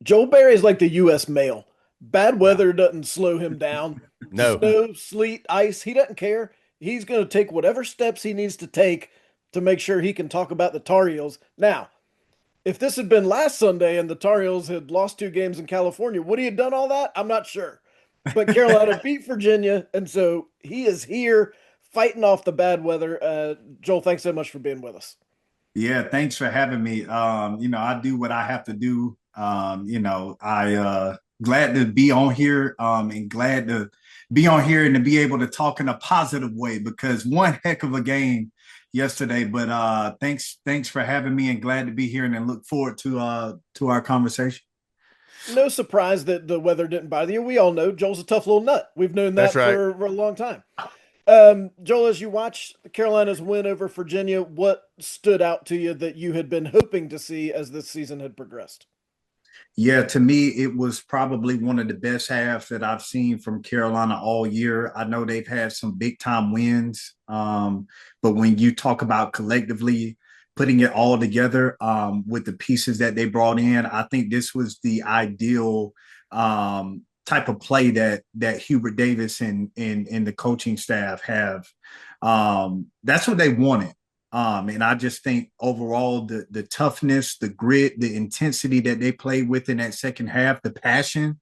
Joel Berry is like the U.S. mail. Bad Yeah. weather doesn't slow him down. No. Snow, sleet, ice, he doesn't care. He's going to take whatever steps he needs to take to make sure he can talk about the Tar Heels. Now, if this had been last Sunday and the Tar Heels had lost two games in California, would he have done all that? I'm not sure. But Carolina beat Virginia, and so he is here fighting off the bad weather. Joel, thanks so much for being with us. Yeah, thanks for having me. I do what I have to do. I glad to be on here, and glad to be on here and to be able to talk in a positive way because one heck of a game yesterday. But thanks for having me and glad to be here and look forward to our conversation. No surprise that the weather didn't bother you. We all know Joel's a tough little nut. We've known That's that right. for a long time. Joel, as you watch Carolina's win over Virginia, what stood out to you that you had been hoping to see as this season had progressed? Yeah, to me, it was probably one of the best halves that I've seen from Carolina all year. I know they've had some big time wins, but when you talk about collectively putting it all together with the pieces that they brought in, I think this was the ideal type of play that Hubert Davis and the coaching staff have. That's what they wanted. And I just think overall the toughness, the grit, the intensity that they played with in that second half, the passion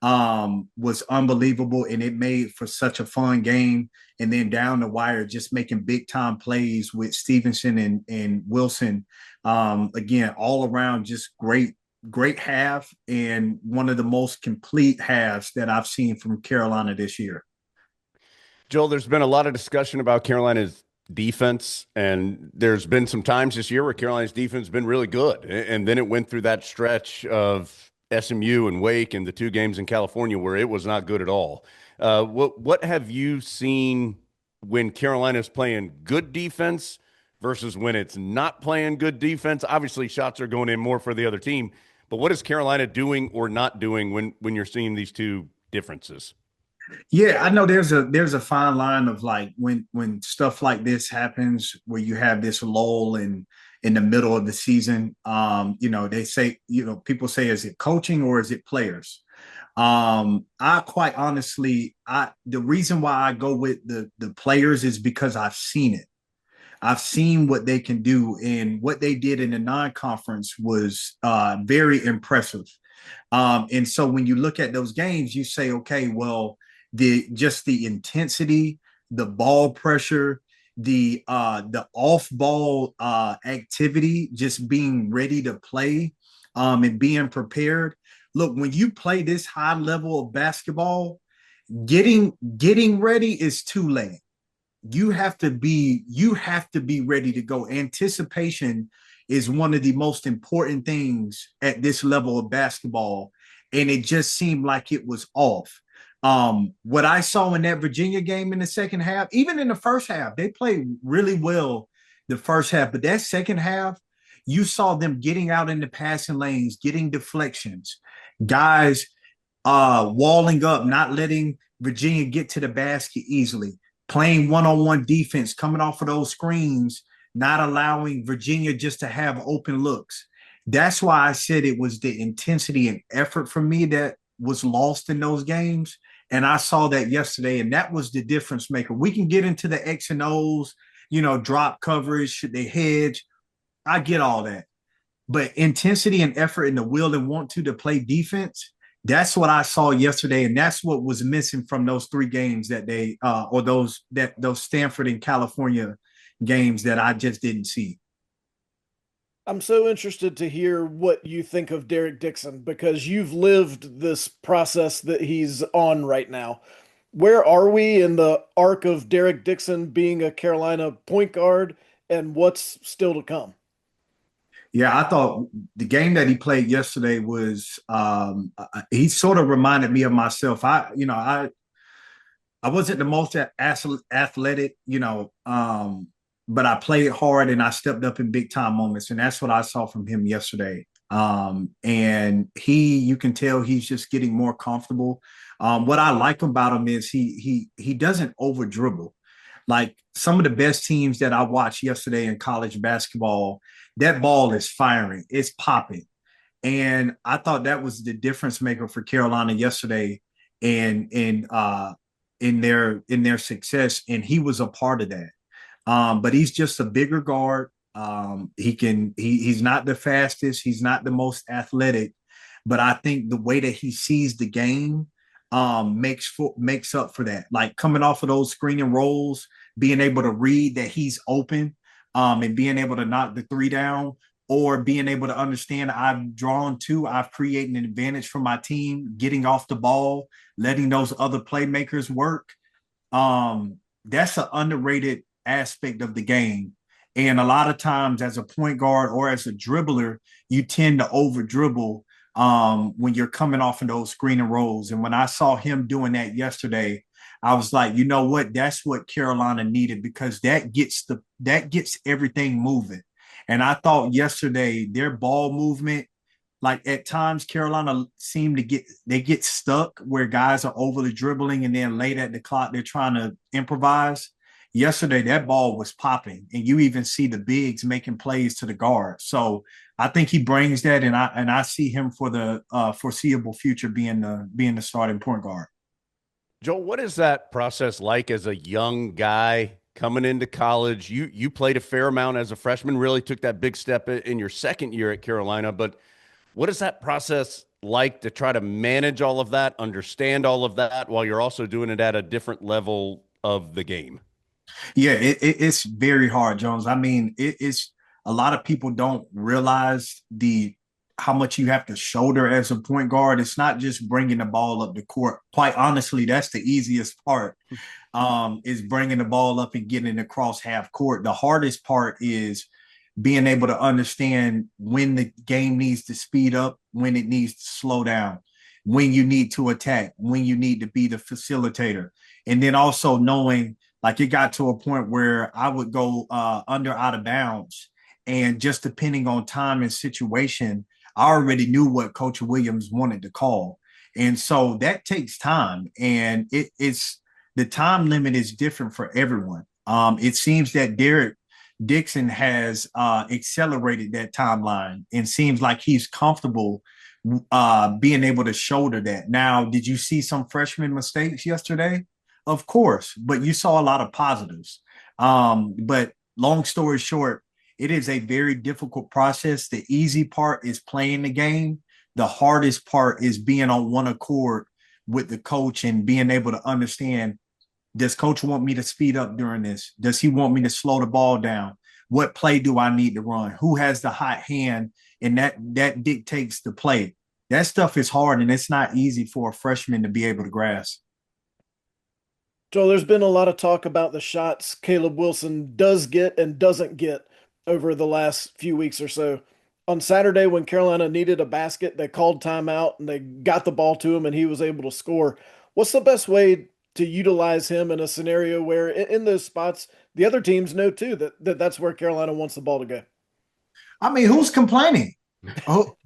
was unbelievable, and it made for such a fun game. And then down the wire, just making big time plays with Stevenson and Wilson. Again, all around, just great half, and one of the most complete halves that I've seen from Carolina this year. Joel, there's been a lot of discussion about Carolina's defense, and there's been some times this year where Carolina's defense has been really good. And then it went through that stretch of SMU and Wake and the two games in California where it was not good at all. What have you seen when Carolina's playing good defense versus when it's not playing good defense? Obviously, shots are going in more for the other team, but what is Carolina doing or not doing when you're seeing these two differences? Yeah, I know there's a fine line of like when stuff like this happens where you have this lull in the middle of the season. They say, people say, is it coaching or is it players? I quite honestly, I the reason why I go with the players is because I've seen it. I've seen what they can do, and what they did in the non-conference was very impressive. And so when you look at those games, you say, okay, well, the intensity, the ball pressure, the off ball activity, just being ready to play, and being prepared. Look, when you play this high level of basketball, getting ready is too late. You have to be ready to go. Anticipation is one of the most important things at this level of basketball, and it just seemed like it was off. What I saw in that Virginia game in the second half, even in the first half, they played really well the first half, but that second half, you saw them getting out in the passing lanes, getting deflections, guys walling up, not letting Virginia get to the basket easily, playing one-on-one defense, coming off of those screens, not allowing Virginia just to have open looks. That's why I said it was the intensity and effort for me that was lost in those games. And I saw that yesterday, and that was the difference maker. We can get into the X and O's, drop coverage, should they hedge? I get all that. But intensity and effort and the will and want to play defense, that's what I saw yesterday, and that's what was missing from those three games that or those Stanford and California games that I just didn't see. I'm so interested to hear what you think of Derek Dixon because you've lived this process that he's on right now. Where are we in the arc of Derek Dixon being a Carolina point guard and what's still to come? Yeah, I thought the game that he played yesterday was he sort of reminded me of myself. I wasn't the most athletic, but I played hard and I stepped up in big time moments, and that's what I saw from him yesterday. And you can tell he's just getting more comfortable. What I like about him is he doesn't over dribble. Like some of the best teams that I watched yesterday in college basketball, that ball is firing, it's popping, And I thought that was the difference maker for Carolina yesterday and in their success. And he was a part of that. But he's just a bigger guard. He's not the fastest, he's not the most athletic, but I think the way that he sees the game makes up for that. Like coming off of those screening rolls, being able to read that he's open, and being able to knock the three down, or being able to understand I've created an advantage for my team, getting off the ball, letting those other playmakers work. That's an underrated aspect of the game. And a lot of times, as a point guard or as a dribbler, you tend to over dribble when you're coming off of those screening rolls. And when I saw him doing that yesterday, I was like, you know what? That's what Carolina needed, because that gets everything moving. And I thought yesterday their ball movement, like at times Carolina seemed to get stuck where guys are overly dribbling, and then late at the clock they're trying to improvise. Yesterday that ball was popping, and you even see the bigs making plays to the guard. So I think he brings that, and I see him for the foreseeable future being the starting point guard. Joel, what is that process like as a young guy coming into college? You played a fair amount as a freshman, really took that big step in your second year at Carolina, but what is that process like to try to manage all of that, understand all of that, while you're also doing it at a different level of the game? Yeah, it's very hard, Jones. I mean, it's a lot of people don't realize the how much you have to shoulder as a point guard. It's not just bringing the ball up the court. Quite honestly, that's the easiest part. Is bringing the ball up and getting across half court. The hardest part is being able to understand when the game needs to speed up, when it needs to slow down, when you need to attack, when you need to be the facilitator. And then also knowing, like, it got to a point where I would go under out of bounds. And just depending on time and situation, I already knew what Coach Williams wanted to call. And so that takes time. And it's the time limit is different for everyone. It seems that Dixon has accelerated that timeline and seems like he's comfortable being able to shoulder that. Now, did you see some freshman mistakes yesterday? Of course, but you saw a lot of positives. But long story short, it is a very difficult process. The easy part is playing the game. The hardest part is being on one accord with the coach and being able to understand, does coach want me to speed up during this? Does he want me to slow the ball down? What play do I need to run? Who has the hot hand? And that dictates the play. That stuff is hard, and it's not easy for a freshman to be able to grasp. Joel, there's been a lot of talk about the shots Caleb Wilson does get and doesn't get over the last few weeks or so. On Saturday, when Carolina needed a basket, they called timeout and they got the ball to him and he was able to score. What's the best way to utilize him in a scenario where in those spots, the other teams know too that's where Carolina wants the ball to go? I mean, who's complaining? Oh,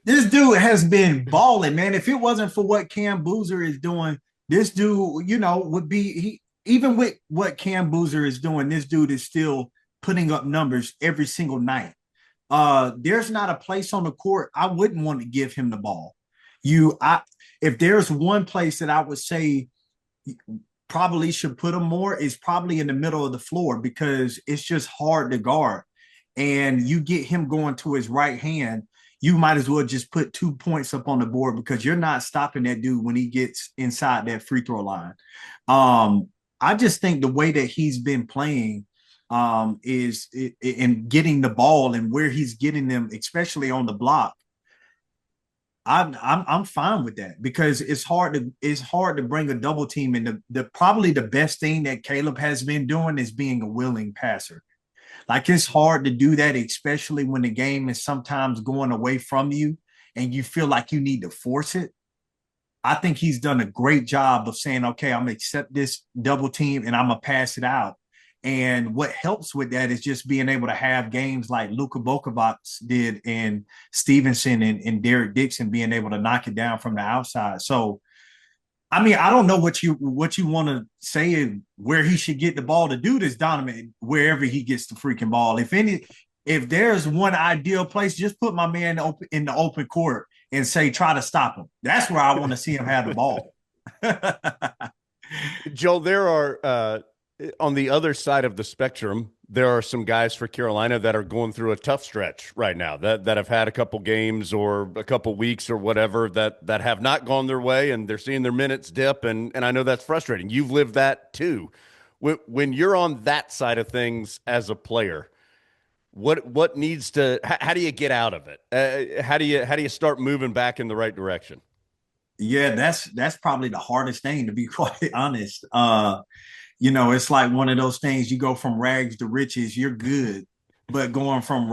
this dude has been balling, man. If it wasn't for what Cam Boozer is doing, this dude, would be even with what Cam Boozer is doing, this dude is still putting up numbers every single night. There's not a place on the court I wouldn't want to give him the ball. If there's one place that I would say probably should put him more, is probably in the middle of the floor, because it's just hard to guard. And you get him going to his right hand, you might as well just put 2 points up on the board, because you're not stopping that dude when he gets inside that free throw line. I just think the way that he's been playing is in getting the ball and where he's getting them, especially on the block. I'm fine with that, because it's hard to bring a double team in. The probably the best thing that Caleb has been doing is being a willing passer. Like, it's hard to do that, especially when the game is sometimes going away from you and you feel like you need to force it. I think he's done a great job of saying, okay, I'm going to accept this double team and I'm going to pass it out. And what helps with that is just being able to have games like Luka Bokovac did, and Stevenson and Derek Dixon being able to knock it down from the outside. So, I mean, I don't know what you want to say where he should get the ball. To do this, Donovan, wherever he gets the freaking ball. if there's one ideal place, just put my man in the open court and say, try to stop him. That's where I want to see him have the ball. Joel, there are on the other side of the spectrum, there are some guys for Carolina that are going through a tough stretch right now that have had a couple games or a couple weeks or whatever that have not gone their way, and they're seeing their minutes dip, and I know that's frustrating. You've lived that too. When you're on that side of things as a player, what needs to how do you get out of it? How do you start moving back in the right direction? Yeah, that's probably the hardest thing, to be quite honest. It's like one of those things, you go from rags to riches, you're good. But going from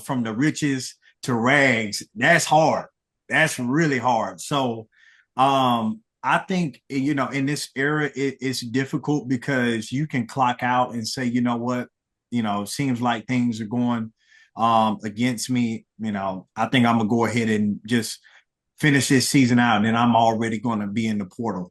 from the riches to rags, that's hard. That's really hard. So I think, in this era, it's difficult because you can clock out and say, you know what, seems like things are going against me. I think I'm gonna go ahead and just finish this season out, and then I'm already going to be in the portal.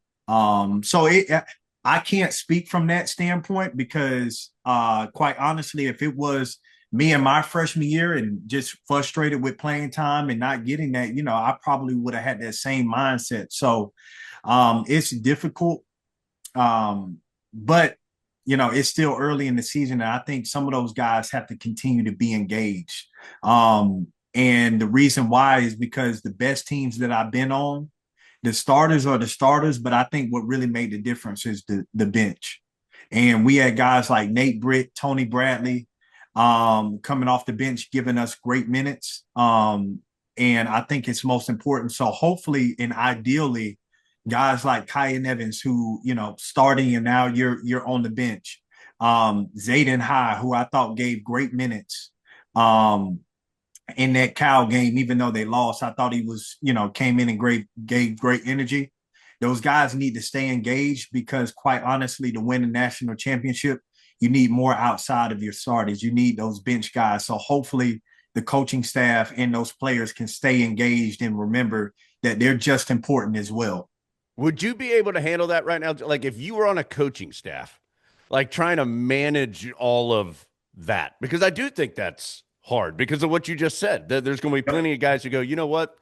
I can't speak from that standpoint because, quite honestly, if it was me in my freshman year and just frustrated with playing time and not getting that, I probably would have had that same mindset. So it's difficult, but it's still early in the season, and I think some of those guys have to continue to be engaged. And the reason why is because the best teams that I've been on, the starters are the starters, but I think what really made the difference is the bench. And we had guys like Nate Britt, Tony Bradley, coming off the bench, giving us great minutes. And I think it's most important. So hopefully and ideally, guys like Kyan Evans, who, starting and now you're on the bench. Zayden High, who I thought gave great minutes. In that Cal game, even though they lost, I thought he was, came in and gave great energy. Those guys need to stay engaged because, quite honestly, to win a national championship, you need more outside of your starters. You need those bench guys. So hopefully the coaching staff and those players can stay engaged and remember that they're just important as well. Would you be able to handle that right now? Like if you were on a coaching staff, like trying to manage all of that, because I do think that's hard because of what you just said. There's going to be plenty of guys who go, you know what?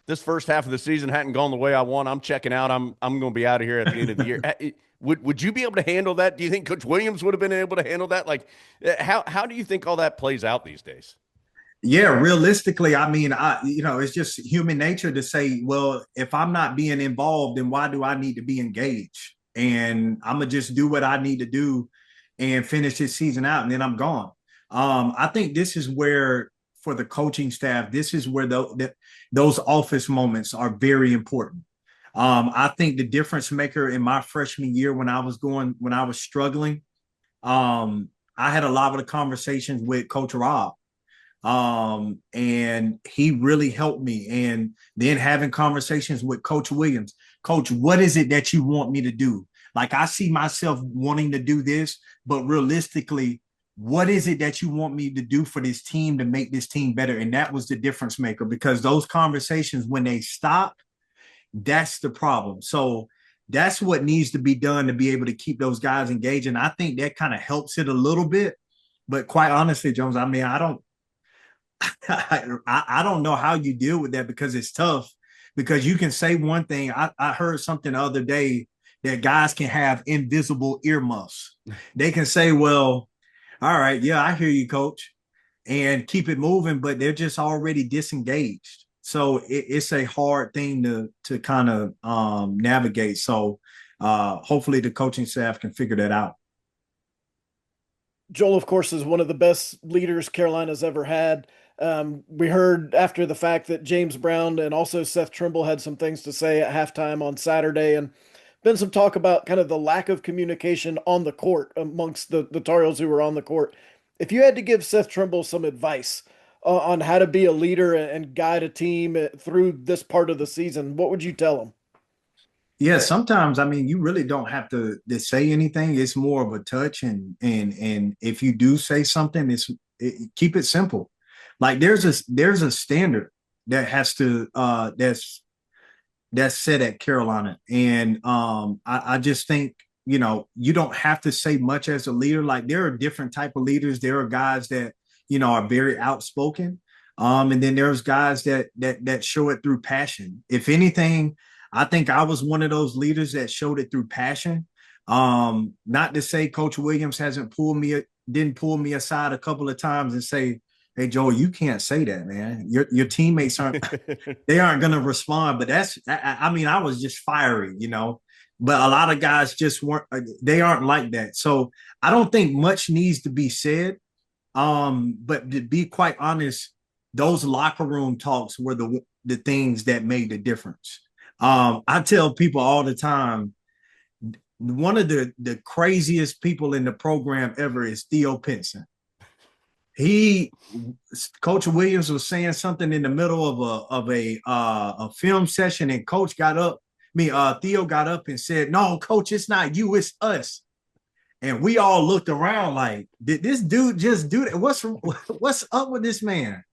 This first half of the season hadn't gone the way I want. I'm checking out. I'm going to be out of here at the end of the year. Would you be able to handle that? Do you think Coach Williams would have been able to handle that? Like, how do you think all that plays out these days? Yeah, realistically, I mean, it's just human nature to say, well, if I'm not being involved, then why do I need to be engaged? And I'm gonna just do what I need to do and finish this season out, and then I'm gone. I think this is where, for the coaching staff, this is where those office moments are very important. I think the difference maker in my freshman year when I was struggling, I had a lot of the conversations with Coach Rob. And he really helped me. And then having conversations with Coach Williams. Coach, what is it that you want me to do? Like, I see myself wanting to do this, but realistically, what is it that you want me to do for this team to make this team better? And that was the difference maker, because those conversations, when they stop, that's the problem. So that's what needs to be done to be able to keep those guys engaged. And I think that kind of helps it a little bit. But quite honestly, Jones, I mean, I don't I don't know how you deal with that, because it's tough, because you can say one thing. I heard something the other day that guys can have invisible earmuffs. They can say, well, all right, yeah, I hear you, coach, and keep it moving, but they're just already disengaged. So it's a hard thing to kind of navigate. So hopefully the coaching staff can figure that out. Joel, of course, is one of the best leaders Carolina's ever had. We heard after the fact that James Brown and also Seth Trimble had some things to say at halftime on Saturday, and been some talk about kind of the lack of communication on the court amongst the Tar Heels who were on the court. If you had to give Seth Trimble some advice on how to be a leader and guide a team through this part of the season, what would you tell him? Yeah, sometimes, I mean, you really don't have to say anything. It's more of a touch, and if you do say something, keep it simple. Like, there's a standard that has to that's set at Carolina, and I just think, you don't have to say much as a leader. Like, there are different type of leaders. There are guys that are very outspoken. And then there's guys that show it through passion. If anything, I think I was one of those leaders that showed it through passion. Not to say Coach Williams didn't pull me aside a couple of times and say, "Hey, Joel, you can't say that, man. Your teammates aren't they aren't going to respond." But I mean, I was just fiery, But a lot of guys just weren't. They aren't like that. So I don't think much needs to be said. But to be quite honest, those locker room talks were the things that made the difference. I tell people all the time, one of the craziest people in the program ever is Theo Pinson. Coach Williams was saying something in the middle of a film session, and Coach got up. Theo got up and said, "No, Coach, it's not you, it's us." And we all looked around like, did this dude just do that? What's up with this man?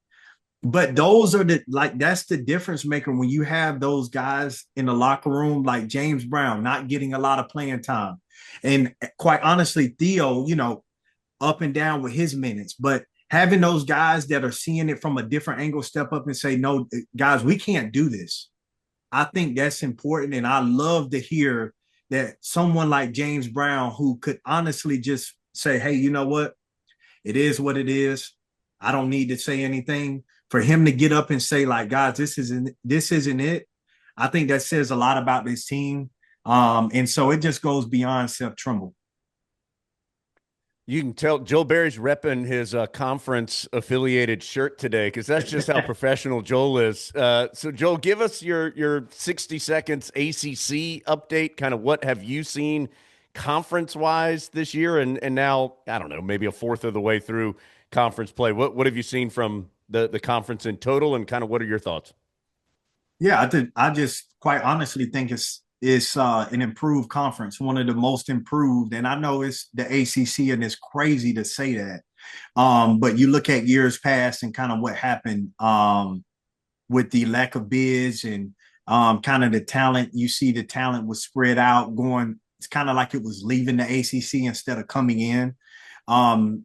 But that's the difference maker when you have those guys in the locker room, like James Brown, not getting a lot of playing time. And quite honestly, Theo, up and down with his minutes, but having those guys that are seeing it from a different angle step up and say, "No, guys, we can't do this." I think that's important. And I love to hear that someone like James Brown, who could honestly just say, "Hey, you know what? It is what it is. I don't need to say anything." For him to get up and say, like, "Guys, this isn't it." I think that says a lot about this team. And so it just goes beyond Seth Trimble. You can tell Joel Berry's repping his conference affiliated shirt today, because that's just how professional Joel is. So Joel, give us your 60 seconds ACC update. Kind of what have you seen conference wise this year? And now, I don't know, maybe a fourth of the way through conference play. What have you seen from the conference in total, and kind of what are your thoughts? Yeah, I just quite honestly think it's an improved conference, one of the most improved. And I know it's the ACC, and it's crazy to say that. But you look at years past and kind of what happened with the lack of bids and kind of the talent. You see the talent was spread out going. It's kind of like it was leaving the ACC instead of coming in.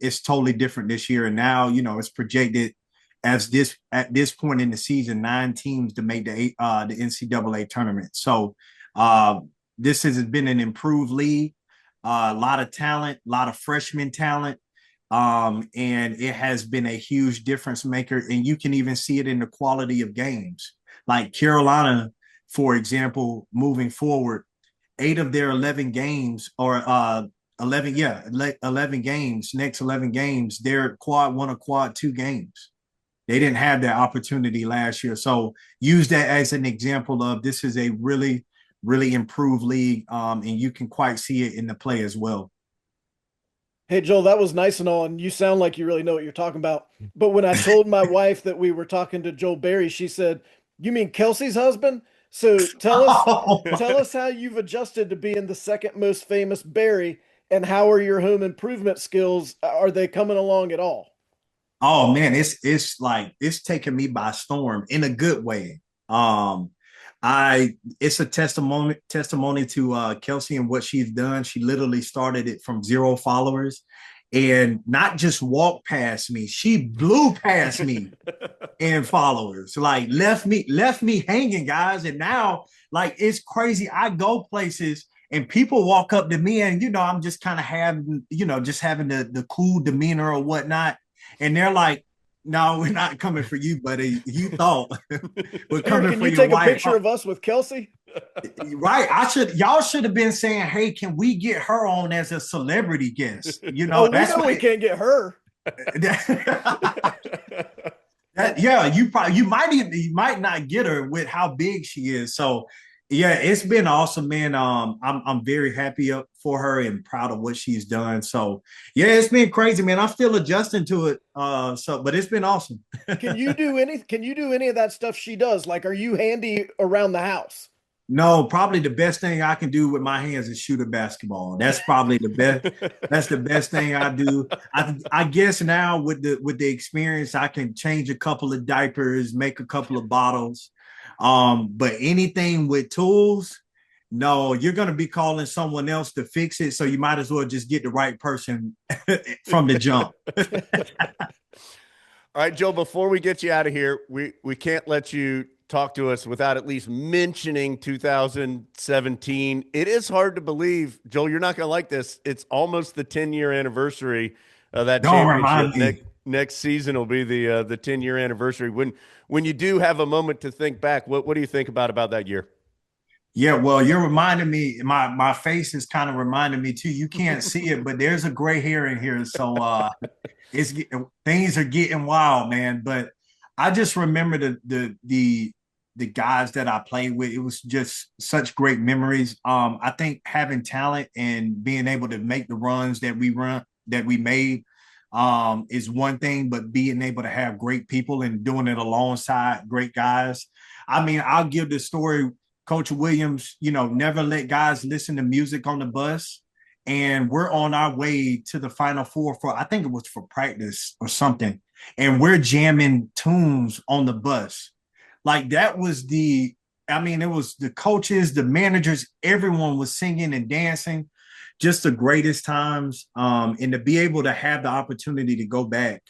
It's totally different this year. And now, it's projected at this point in the season, 9 teams to make the NCAA tournament. So this has been an improved league, a lot of talent, a lot of freshman talent, and it has been a huge difference maker. And you can even see it in the quality of games. Like Carolina, for example, moving forward, 8 of their 11 games, or 11 games, next 11 games, they're quad 1 or quad 2 games. They didn't have that opportunity last year. So use that as an example of this is a really, really improved league, and you can quite see it in the play as well. Hey, Joel, that was nice and all, and you sound like you really know what you're talking about. But when I told my wife that we were talking to Joel Berry, she said, "You mean Kelsey's husband?" So tell us how you've adjusted to being the second most famous Berry, and how are your home improvement skills? Are they coming along at all? Oh man, it's taken me by storm in a good way. It's a testimony to Kelsey and what she's done. She literally started it from 0 followers, and not just walked past me, she blew past me in followers, like left me hanging, guys. And now, like, it's crazy. I go places and people walk up to me, and I'm just kind of having the cool demeanor or whatnot. And they're like, "No, we're not coming for you, buddy. You thought we're coming Can for you your take a wife." picture of us with Kelsey? Right. Y'all should have been saying, "Hey, can we get her on as a celebrity guest?" Oh, we know we can't get her. Yeah, you might not get her with how big she is. So yeah, it's been awesome, man. I'm very happy for her and proud of what she's done. So yeah, it's been crazy, man. I'm still adjusting to it. But it's been awesome. Can you do any of that stuff she does? Like, are you handy around the house? No, probably the best thing I can do with my hands is shoot a basketball. That's probably the best. That's the best thing I do. I guess now with the experience, I can change a couple of diapers, make a couple of bottles. But anything with tools, no, you're going to be calling someone else to fix it. So you might as well just get the right person from the jump. All right, Joe, before we get you out of here, we can't let you talk to us without at least mentioning 2017. It is hard to believe, Joel, you're not going to like this. It's almost the 10-year anniversary of that Don't championship. remind me. Next season will be the 10-year anniversary. When you do have a moment to think back, what do you think about that year? Yeah, well, you're reminding me. My face is kind of reminding me too. You can't see it, but there's a gray hair in here, so it's things are getting wild, man. But I just remember the guys that I played with. It was just such great memories. I think having talent and being able to make the runs that we made is one thing, but being able to have great people and doing it alongside great guys. I mean, I'll give the story. Coach Williams, never let guys listen to music on the bus. And we're on our way to the Final Four I think it was for practice or something. And we're jamming tunes on the bus. Like that was it was the coaches, the managers, everyone was singing and dancing, just the greatest times. And to be able to have the opportunity to go back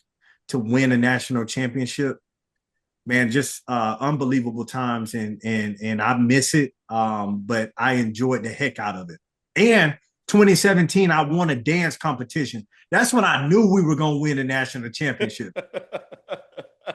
to win a national championship, man, just unbelievable times, and I miss it. But I enjoyed the heck out of it. And 2017, I won a dance competition. That's when I knew we were going to win a national championship.